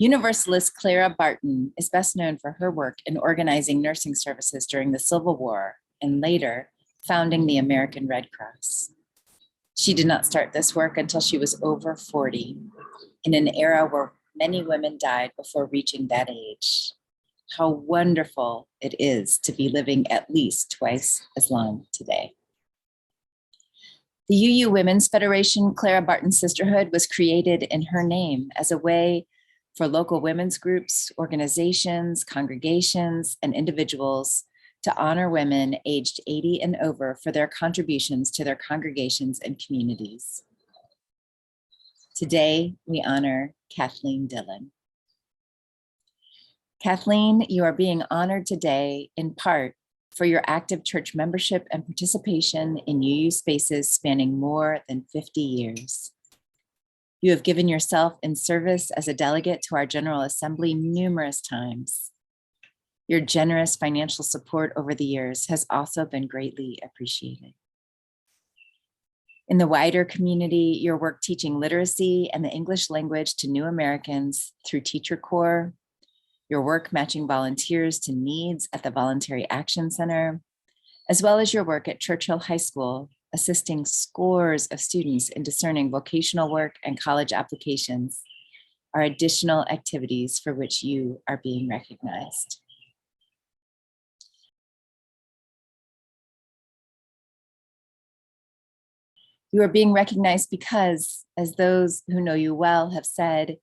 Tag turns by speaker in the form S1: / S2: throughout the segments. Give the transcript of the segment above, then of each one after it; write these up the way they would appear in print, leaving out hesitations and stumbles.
S1: Universalist Clara Barton is best known for her work in organizing nursing services during the Civil War and later founding the American Red Cross. She did not start this work until she was over 40, in an era where many women died before reaching that age. How wonderful it is to be living at least twice as long today. The UU Women's Federation Clara Barton Sisterhood was created in her name as a way for local women's groups, organizations, congregations, and individuals to honor women aged 80 and over for their contributions to their congregations and communities. Today, we honor Kathleen Dillon. Kathleen, you are being honored today in part for your active church membership and participation in UU spaces spanning more than 50 years. You have given yourself in service as a delegate to our General Assembly numerous times. Your generous financial support over the years has also been greatly appreciated. In the wider community, your work teaching literacy and the English language to new Americans through Teacher Corps, your work matching volunteers to needs at the Voluntary Action Center, as well as your work at Churchill High School, assisting scores of students in discerning vocational work and college applications, are additional activities for which you are being recognized. You are being recognized because, as those who know you well have said,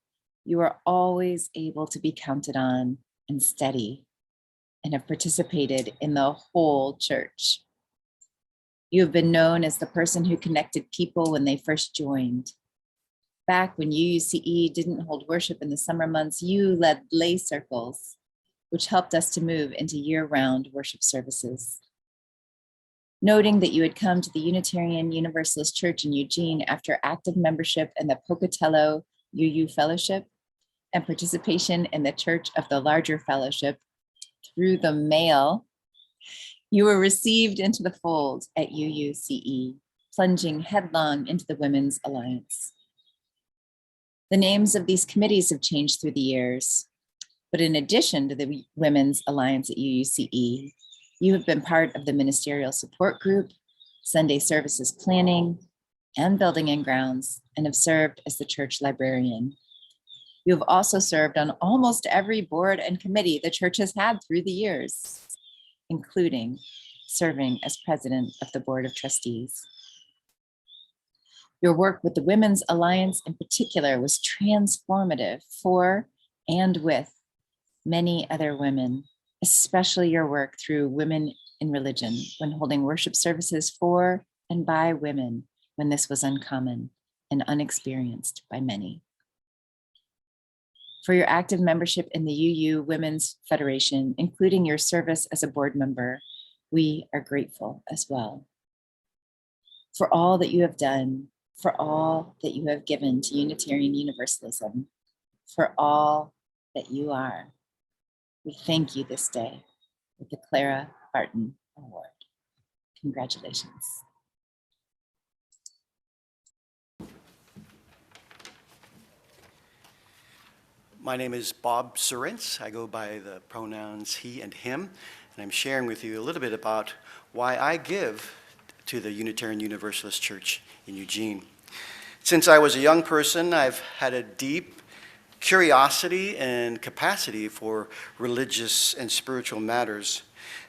S1: you are always able to be counted on and steady and have participated in the whole church. You have been known as the person who connected people when they first joined. Back when UUCE didn't hold worship in the summer months, you led lay circles, which helped us to move into year-round worship services. Noting that you had come to the Unitarian Universalist Church in Eugene after active membership in the Pocatello UU Fellowship and participation in the Church of the Larger Fellowship through the mail, you were received into the fold at UUCE, plunging headlong into the Women's Alliance. The names of these committees have changed through the years, but in addition to the Women's Alliance at UUCE, you have been part of the Ministerial Support Group, Sunday Services Planning, and Building and Grounds, and have served as the church librarian. You have also served on almost every board and committee the church has had through the years, including serving as president of the Board of Trustees. Your work with the Women's Alliance in particular was transformative for and with many other women, especially your work through Women in Religion when holding worship services for and by women when this was uncommon and unexperienced by many. For your active membership in the UU Women's Federation, including your service as a board member, we are grateful as well. For all that you have done, for all that you have given to Unitarian Universalism, for all that you are, we thank you this day with the Clara Barton Award. Congratulations.
S2: My name is Bob Surintz. I go by the pronouns he and him, and I'm sharing with you a little bit about why I give to the Unitarian Universalist Church in Eugene. Since I was a young person, I've had a deep curiosity and capacity for religious and spiritual matters.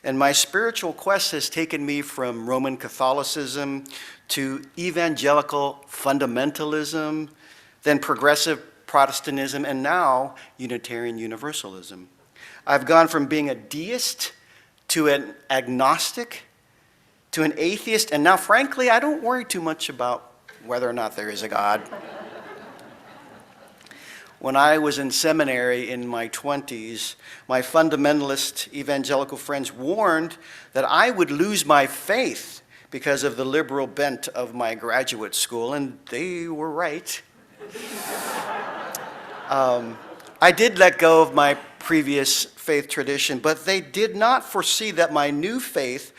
S2: And my spiritual quest has taken me from Roman Catholicism to evangelical fundamentalism, then progressive Protestantism, and now Unitarian Universalism. I've gone from being a deist to an agnostic to an atheist, and now frankly, I don't worry too much about whether or not there is a God. When I was in seminary in my 20s, my fundamentalist evangelical friends warned that I would lose my faith because of the liberal bent of my graduate school, and they were right. I did let go of my previous faith tradition, but they did not foresee that my new faith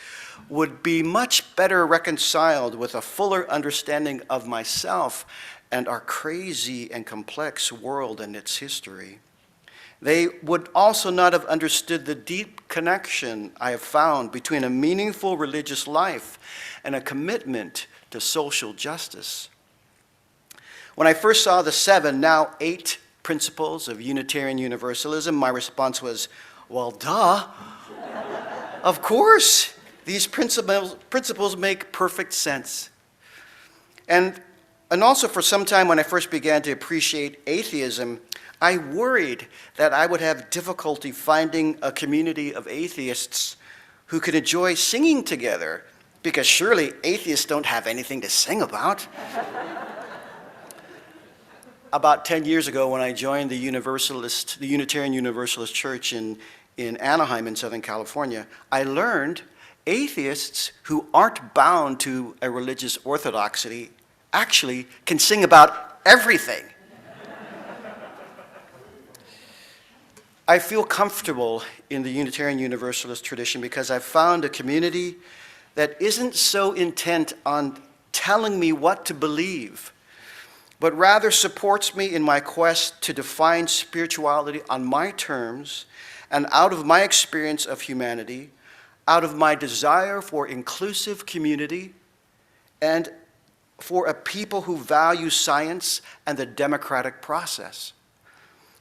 S2: would be much better reconciled with a fuller understanding of myself and our crazy and complex world and its history. They would also not have understood the deep connection I have found between a meaningful religious life and a commitment to social justice. When I first saw the 7, now 8 principles of Unitarian Universalism, my response was, well, duh. Of course, these principles make perfect sense. And also for some time when I first began to appreciate atheism, I worried that I would have difficulty finding a community of atheists who could enjoy singing together, because surely atheists don't have anything to sing about. About 10 years ago, when I joined the Unitarian Universalist Church in Anaheim in Southern California, I learned atheists who aren't bound to a religious orthodoxy actually can sing about everything. I feel comfortable in the Unitarian Universalist tradition because I've found a community that isn't so intent on telling me what to believe, but rather supports me in my quest to define spirituality on my terms and out of my experience of humanity, out of my desire for inclusive community, and for a people who value science and the democratic process.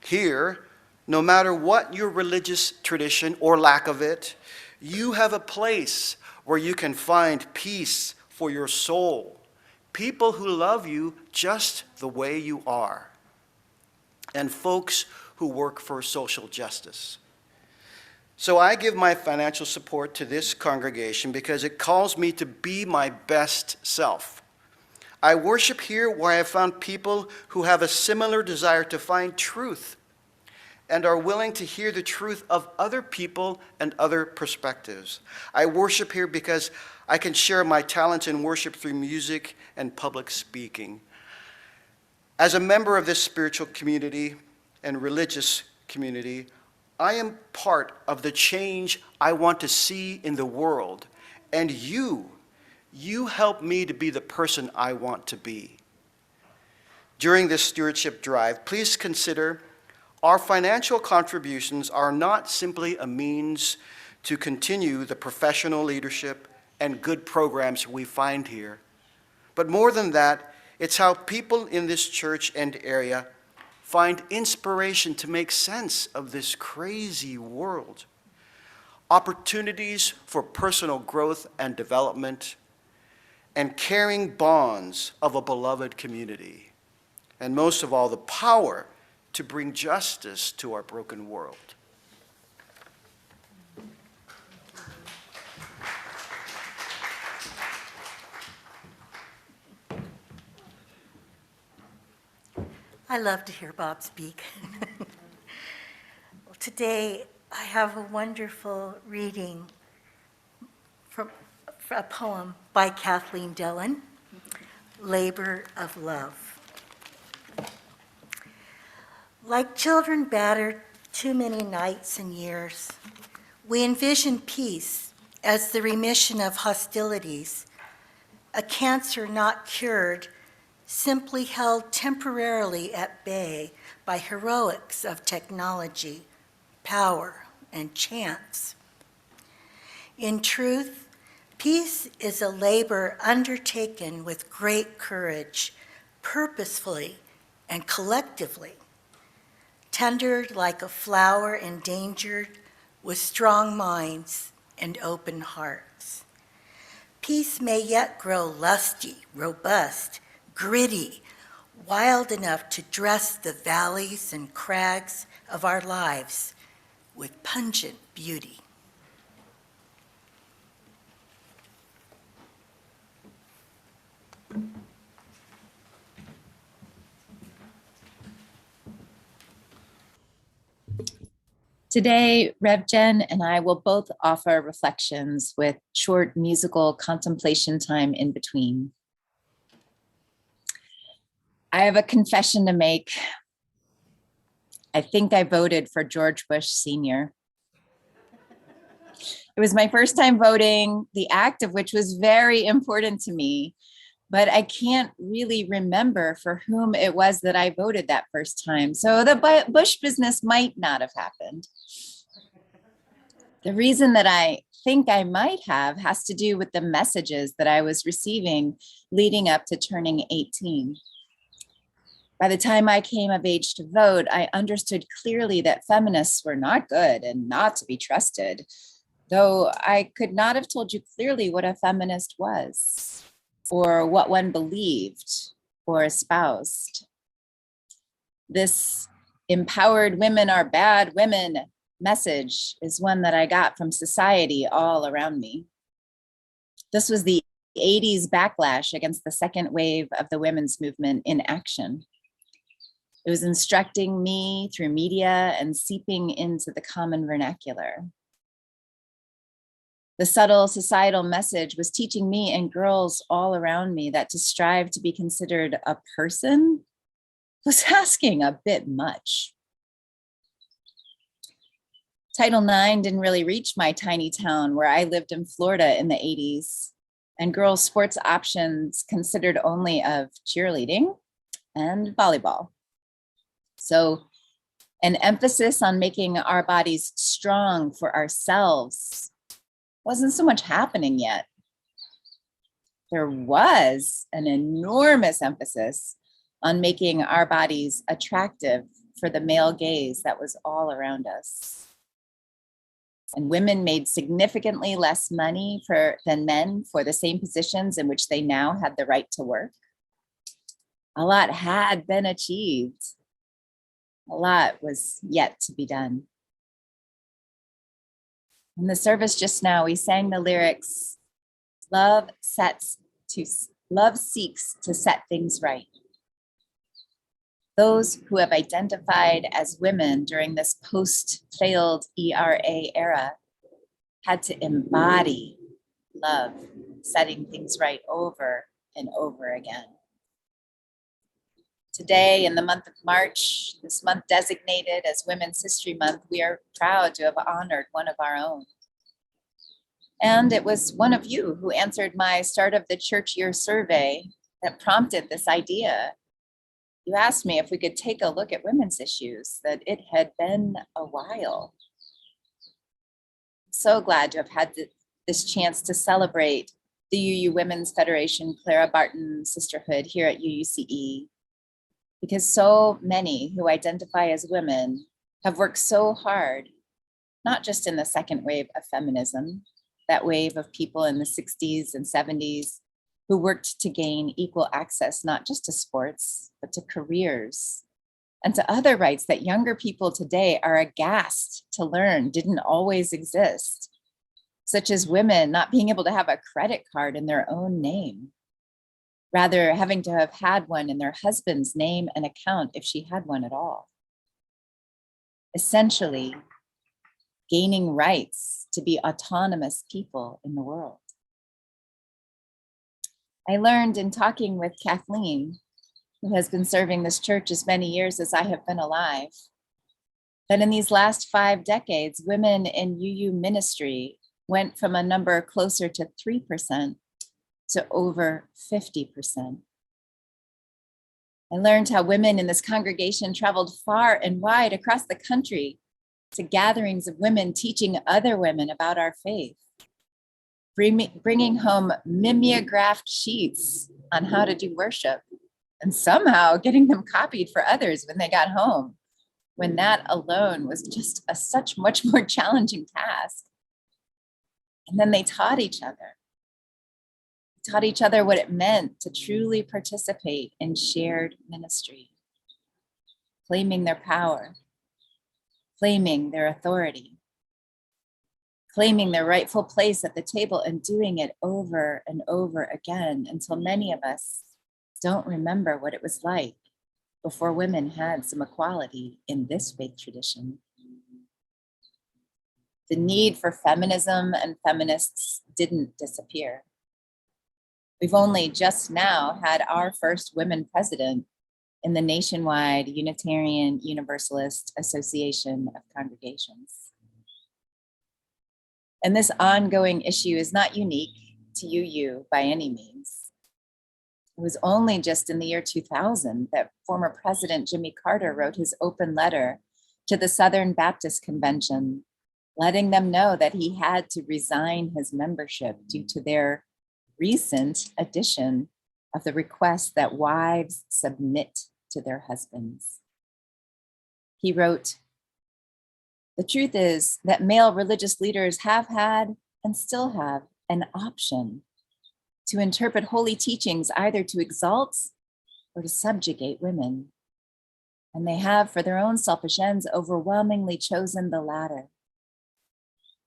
S2: Here, no matter what your religious tradition or lack of it, you have a place where you can find peace for your soul, people who love you just the way you are, and folks who work for social justice. So I give my financial support to this congregation because it calls me to be my best self. I worship here where I have found people who have a similar desire to find truth and are willing to hear the truth of other people and other perspectives. I worship here because I can share my talents in worship through music and public speaking. As a member of this spiritual community and religious community, I am part of the change I want to see in the world, and you help me to be the person I want to be. During this stewardship drive, please consider our financial contributions are not simply a means to continue the professional leadership and good programs we find here, but more than that, it's how people in this church and area find inspiration to make sense of this crazy world, opportunities for personal growth and development, and caring bonds of a beloved community, and most of all, the power to bring justice to our broken world.
S3: I love to hear Bob speak. Well, today I have a wonderful reading from a poem by Kathleen Dillon, Labor of Love. Like children battered too many nights and years, we envision peace as the remission of hostilities, a cancer not cured, simply held temporarily at bay by heroics of technology, power, and chance. In truth, peace is a labor undertaken with great courage, purposefully and collectively, tendered like a flower endangered with strong minds and open hearts. Peace may yet grow lusty, robust, gritty, wild enough to dress the valleys and crags of our lives with pungent beauty.
S1: Today, Rev Jen and I will both offer reflections with short musical contemplation time in between. I have a confession to make. I think I voted for George Bush Sr. It was my first time voting, the act of which was very important to me, but I can't really remember for whom it was that I voted that first time. So the Bush business might not have happened. The reason that I think I might have has to do with the messages that I was receiving leading up to turning 18. By the time I came of age to vote, I understood clearly that feminists were not good and not to be trusted, though I could not have told you clearly what a feminist was, or what one believed or espoused. This empowered women are bad women message is one that I got from society all around me. This was the 80s backlash against the second wave of the women's movement in action. It was instructing me through media and seeping into the common vernacular. The subtle societal message was teaching me and girls all around me that to strive to be considered a person was asking a bit much. Title IX didn't really reach my tiny town where I lived in Florida in the 80s, and girls' sports options considered only of cheerleading and volleyball. So an emphasis on making our bodies strong for ourselves wasn't so much happening yet. There was an enormous emphasis on making our bodies attractive for the male gaze that was all around us. And women made significantly less money than men for the same positions in which they now had the right to work. A lot had been achieved. A lot was yet to be done. In the service just now, we sang the lyrics, love seeks to set things right. Those who have identified as women during this post-failed ERA era had to embody love, setting things right over and over again. Today, in the month of March, this month designated as Women's History Month, we are proud to have honored one of our own. And it was one of you who answered my start of the church year survey that prompted this idea. You asked me if we could take a look at women's issues, that it had been a while. So glad to have had this chance to celebrate the UU Women's Federation Clara Barton Sisterhood here at UUCE, because so many who identify as women have worked so hard, not just in the second wave of feminism, that wave of people in the 60s and 70s who worked to gain equal access, not just to sports, but to careers and to other rights that younger people today are aghast to learn didn't always exist, such as women not being able to have a credit card in their own name, rather having to have had one in their husband's name and account if she had one at all. Essentially, gaining rights to be autonomous people in the world. I learned in talking with Kathleen, who has been serving this church as many years as I have been alive, that in these last 5 decades, women in UU ministry went from a number closer to 3% to over 50%. I learned how women in this congregation traveled far and wide across the country to gatherings of women teaching other women about our faith, bringing home mimeographed sheets on how to do worship, and somehow getting them copied for others when they got home, when that alone was just a much more challenging task. And then they taught each other what it meant to truly participate in shared ministry, claiming their power, claiming their authority, claiming their rightful place at the table, and doing it over and over again until many of us don't remember what it was like before women had some equality in this faith tradition. The need for feminism and feminists didn't disappear. We've only just now had our first women president in the nationwide Unitarian Universalist Association of Congregations. And this ongoing issue is not unique to UU by any means. was only just in the year 2000 that former President Jimmy Carter wrote his open letter to the Southern Baptist Convention, letting them know that he had to resign his membership due to their recent addition of the request that wives submit to their husbands. He wrote, "The truth is that male religious leaders have had and still have an option to interpret holy teachings either to exalt or to subjugate women. And they have, for their own selfish ends, overwhelmingly chosen the latter.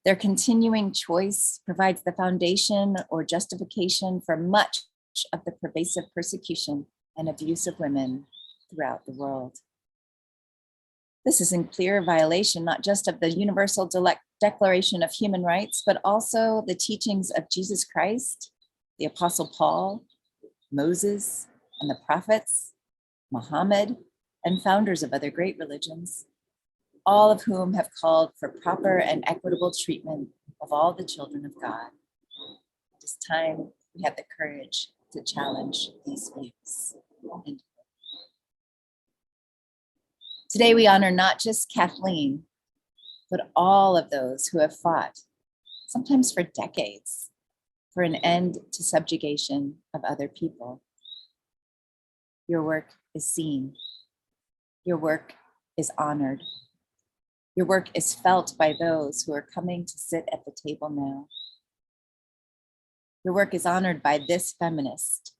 S1: Their continuing choice provides the foundation or justification for much of the pervasive persecution and abuse of women throughout the world. This is in clear violation not just of the Universal Declaration of Human Rights, but also the teachings of Jesus Christ, the Apostle Paul, Moses, and the prophets, Muhammad, and founders of other great religions, all of whom have called for proper and equitable treatment of all the children of God. It is time we have the courage to challenge these views." Today, we honor not just Kathleen, but all of those who have fought, sometimes for decades, for an end to subjugation of other people. Your work is seen. Your work is honored. Your work is felt by those who are coming to sit at the table now. Your work is honored by this feminist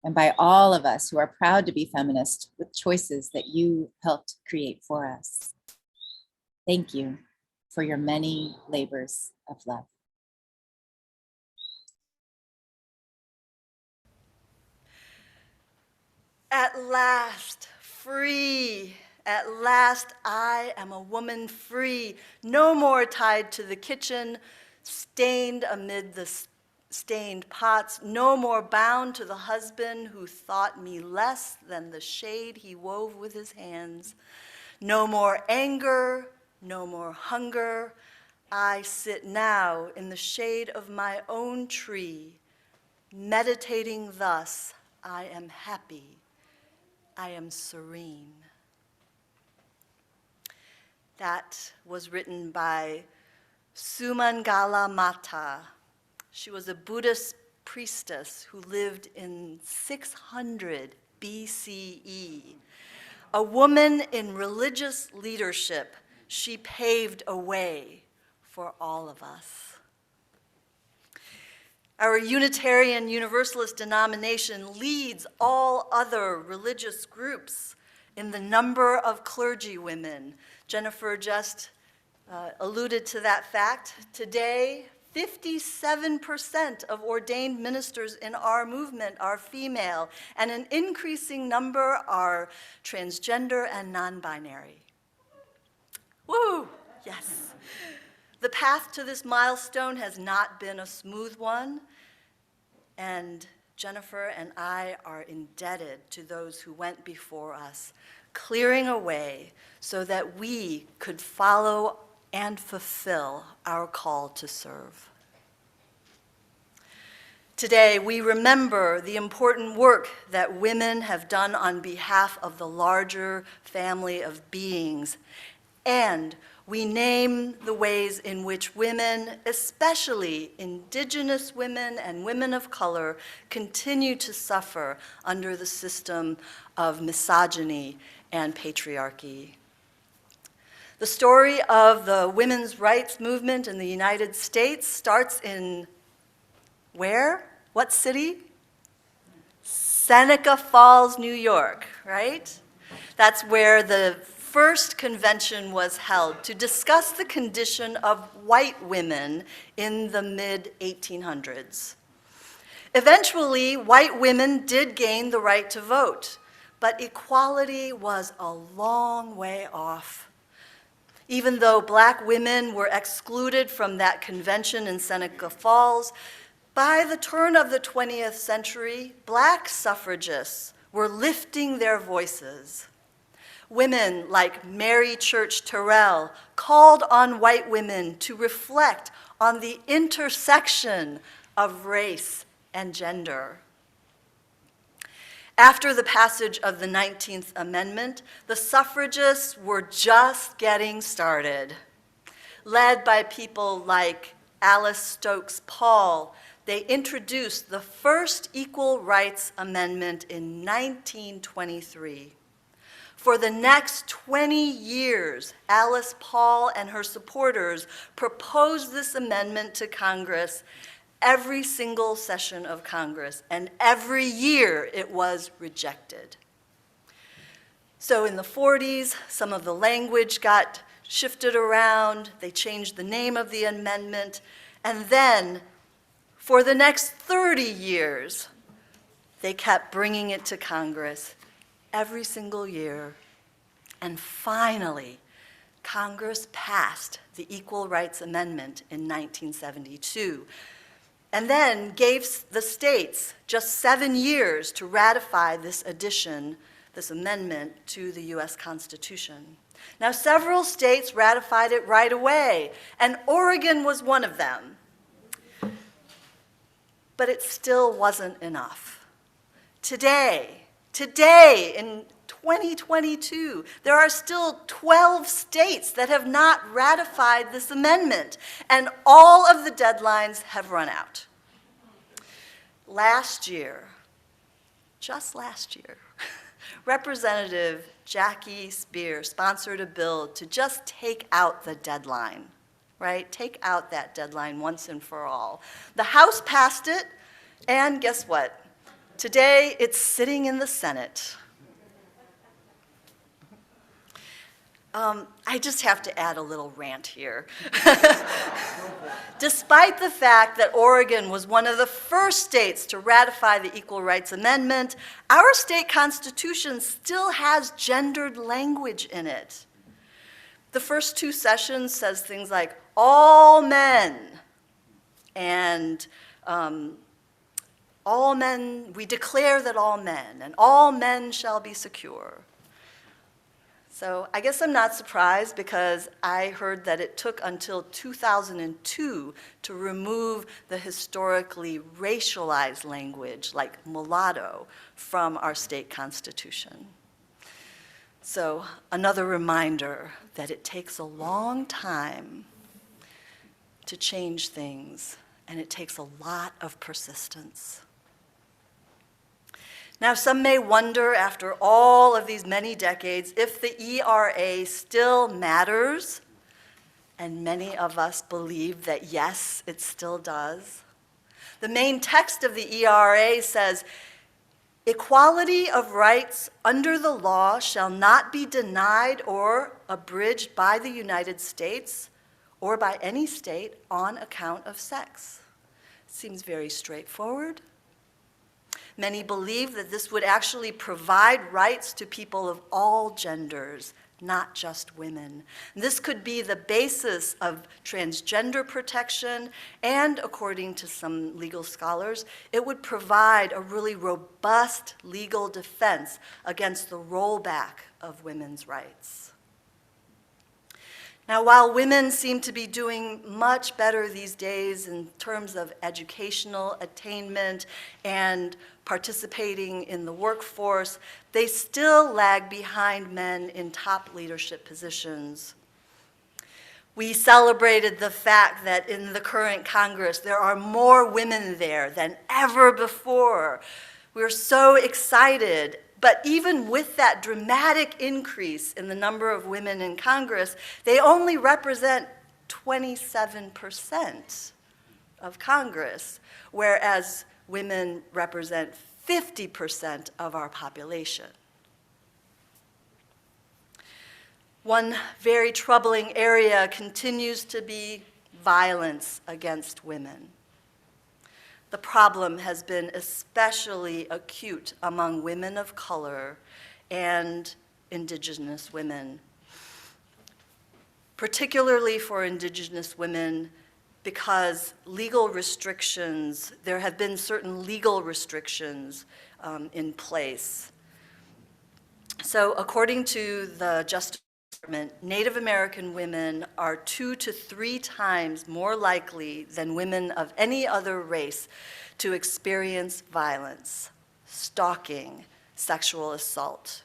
S1: and by all of us who are proud to be feminist with choices that you helped create for us. Thank you for your many labors of love.
S4: At last, free. At last, I am a woman free. No more tied to the kitchen, stained amid the stained pots. No more bound to the husband who thought me less than the shade he wove with his hands. No more anger, no more hunger. I sit now in the shade of my own tree, meditating thus. I am happy. I am serene. That was written by Sumangala Mata. She was a Buddhist priestess who lived in 600 BCE. A woman in religious leadership, she paved a way for all of us. Our Unitarian Universalist denomination leads all other religious groups in the number of clergy women. Jennifer just alluded to that fact. Today, 57% of ordained ministers in our movement are female, and an increasing number are transgender and non-binary. Woo, yes. The path to this milestone has not been a smooth one, and Jennifer and I are indebted to those who went before us, clearing a way so that we could follow and fulfill our call to serve. Today, we remember the important work that women have done on behalf of the larger family of beings, and we name the ways in which women, especially Indigenous women and women of color, continue to suffer under the system of misogyny and patriarchy. The story of the women's rights movement in the United States starts in where? What city? Seneca Falls, New York, right? That's where the first convention was held to discuss the condition of white women in the mid-1800s. Eventually, white women did gain the right to vote, but equality was a long way off. Even though Black women were excluded from that convention in Seneca Falls, by the turn of the 20th century, Black suffragists were lifting their voices. Women like Mary Church Terrell called on white women to reflect on the intersection of race and gender. After the passage of the 19th Amendment, the suffragists were just getting started. Led by people like Alice Stokes Paul, they introduced the first Equal Rights Amendment in 1923. For the next 20 years, Alice Paul and her supporters proposed this amendment to Congress every single session of Congress, and every year it was rejected. So in the 40s, some of the language got shifted around, they changed the name of the amendment, and then for the next 30 years, they kept bringing it to Congress every single year. And finally, Congress passed the Equal Rights Amendment in 1972, and then gave the states just 7 years to ratify this addition, this amendment to the US Constitution. Now, several states ratified it right away, and Oregon was one of them. But it still wasn't enough. Today, in 2022, there are still 12 states that have not ratified this amendment, and all of the deadlines have run out. Last year, just last year, Representative Jackie Spear sponsored a bill to just take out the deadline, right? Take out that deadline once and for all. The House passed it, and guess what? Today, it's sitting in the Senate. I just have to add a little rant here. Despite the fact that Oregon was one of the first states to ratify the Equal Rights Amendment, our state constitution still has gendered language in it. The first two sessions says things like, all men, and all men, we declare that all men, and all men shall be secure. So I guess I'm not surprised, because I heard that it took until 2002 to remove the historically racialized language, like mulatto, from our state constitution. So another reminder that it takes a long time to change things, and it takes a lot of persistence. Now, some may wonder, after all of these many decades, if the ERA still matters, and many of us believe that yes, it still does. The main text of the ERA says, equality of rights under the law shall not be denied or abridged by the United States or by any state on account of sex. Seems very straightforward. Many believe that this would actually provide rights to people of all genders, not just women. This could be the basis of transgender protection, and according to some legal scholars, it would provide a really robust legal defense against the rollback of women's rights. Now, while women seem to be doing much better these days in terms of educational attainment and participating in the workforce, they still lag behind men in top leadership positions. We celebrated the fact that in the current Congress, there are more women there than ever before. We're so excited. But even with that dramatic increase in the number of women in Congress, they only represent 27% of Congress, whereas women represent 50% of our population. One very troubling area continues to be violence against women. The problem has been especially acute among women of color and Indigenous women, particularly for Indigenous women, because legal restrictions, there have been certain legal restrictions in place. So according to the Justice Department, Native American women are 2 to 3 times more likely than women of any other race to experience violence, stalking, sexual assault.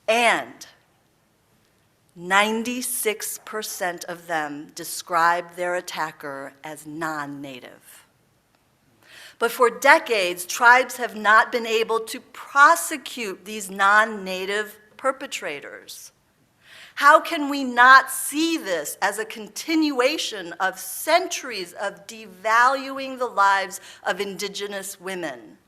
S4: And 96% of them describe their attacker as non-native. But for decades, tribes have not been able to prosecute these non-native perpetrators. How can we not see this as a continuation of centuries of devaluing the lives of indigenous women?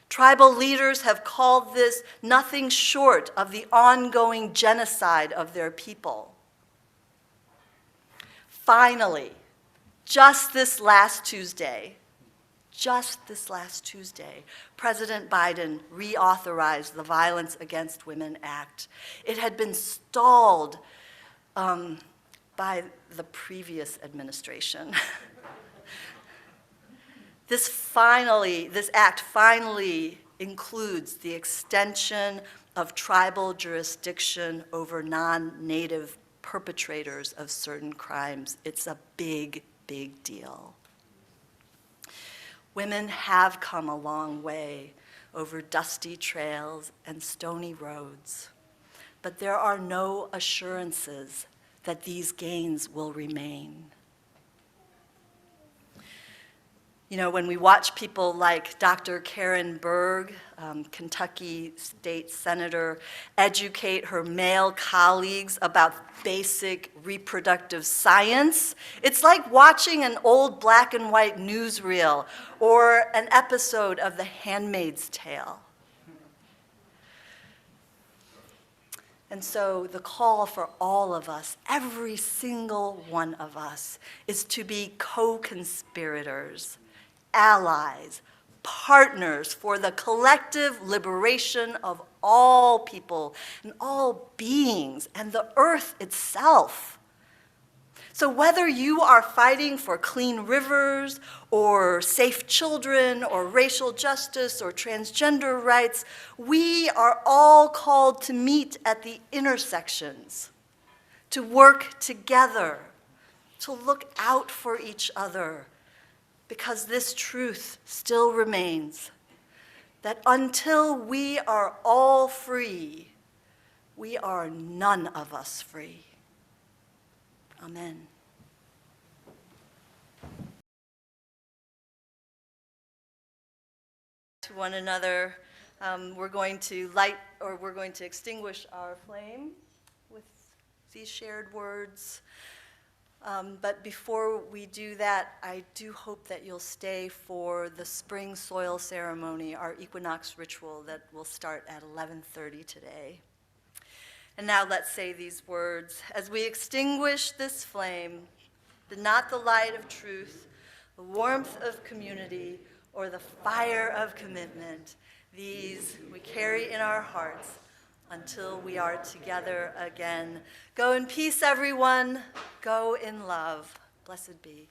S4: Tribal leaders have called this nothing short of the ongoing genocide of their people. Finally, just this last Tuesday, President Biden reauthorized the Violence Against Women Act. It had been stalled by the previous administration. This act finally includes the extension of tribal jurisdiction over non-native perpetrators of certain crimes. It's a big, big deal. Women have come a long way over dusty trails and stony roads, but there are no assurances that these gains will remain. You know, when we watch people like Dr. Karen Berg, Kentucky state senator, educate her male colleagues about basic reproductive science, it's like watching an old black and white newsreel or an episode of The Handmaid's Tale. And so the call for all of us, every single one of us, is to be co-conspirators, allies, partners for the collective liberation of all people and all beings and the earth itself. So whether you are fighting for clean rivers or safe children or racial justice or transgender rights, we are all called to meet at the intersections, to work together, to look out for each other, because this truth still remains, that until we are all free, we are none of us free. Amen. To one another, we're going to extinguish our flame with these shared words. But before we do that, I do hope that you'll stay for the spring soil ceremony, our equinox ritual that will start at 11:30 today. And now let's say these words. As we extinguish this flame, not the light of truth, the warmth of community, or the fire of commitment, these we carry in our hearts until we are together again. Go in peace, everyone. Go in love. Blessed be.